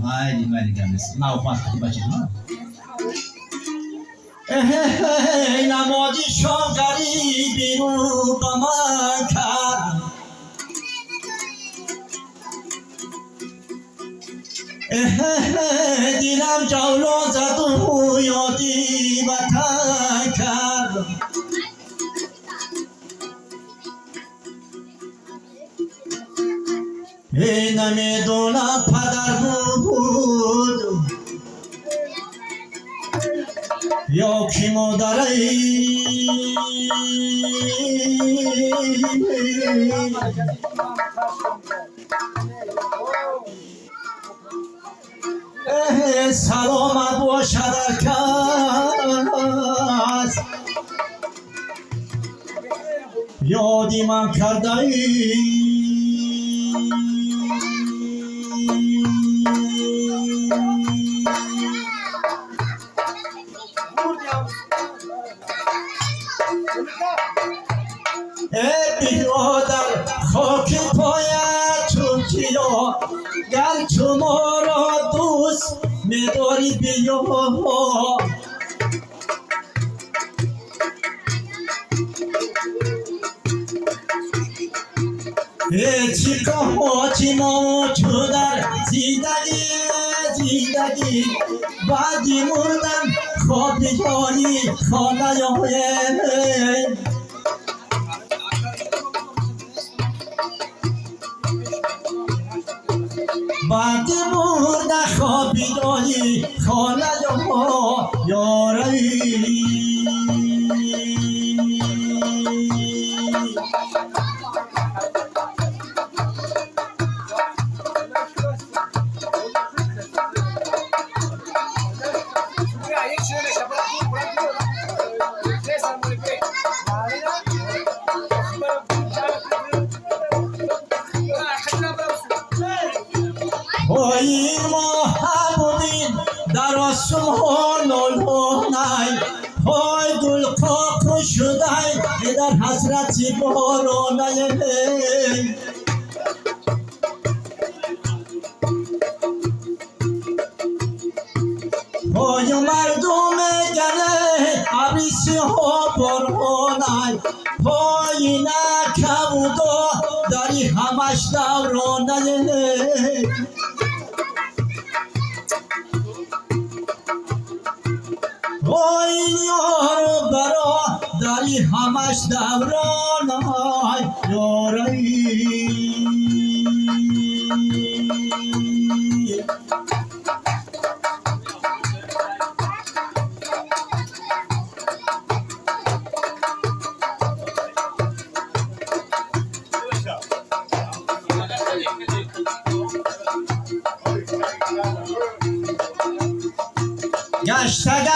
مالی مالی کمیس نه اوپاس کتی بچه نه نمازی شام غریبی رو با من کرد دیلم جولو زد و یادی وطن کرد نمیدونم پدر بود یا کی مادری سلامت باشد کس یادی من کرده ای بیادر خاک پایتون کیا گر تو ما را دوست می‌داری بیا چیکاهاتی ما تو در زندگی بعدی مردن خواب جانی خانه بعدی مردن خواب جانی خانه یاری این ما همونین در آسمان نای پای گل کاکو شدای در حسرتی بارانای پای مردم گله عبیسی ها بارانای پای نکبودا داری همش دورانای این یارو برا داری همش دوران یاری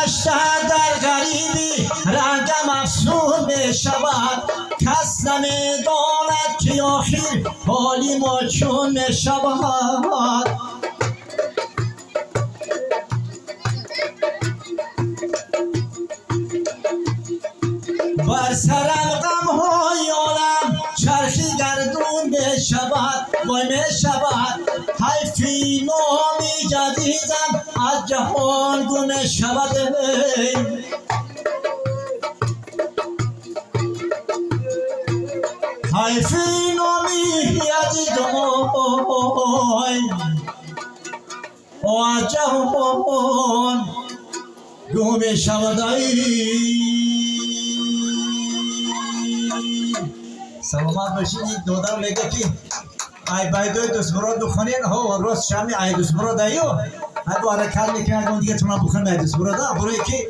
گشته در غریبی رنگم افسون می شود کس نمیداند که آخر حالی ما چون می شود بر سرم غم های عالم چرخی گردون می شود و می شود حیفی نامی جدیدم از جهان گم شود حیفی نامی جدیدم از جهان گم شود سلامت باشید دادم میگه که ای بایدوی دوست براد بخونین ها روز شامی ای دوست براد ایو هدو حرکت میکنه اون دیگه تونم بخون ای دوست براد برای که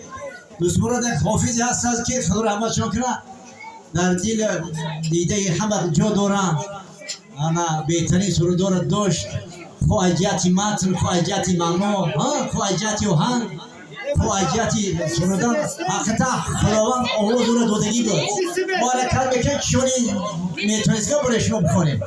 دوست براد یک حافظی هست از که خدا رحمت شما کنه در دل دیده همه جا دارم اما بهترین سرودار داشت خواهجاتی متن خواهجاتی معنی خواهجاتی آهنگ خواهجاتی سرودن حقیقتا خداوند آواز رو دادگی داد ما حرکت میکنه چونی میتونست که برای شما بخونیم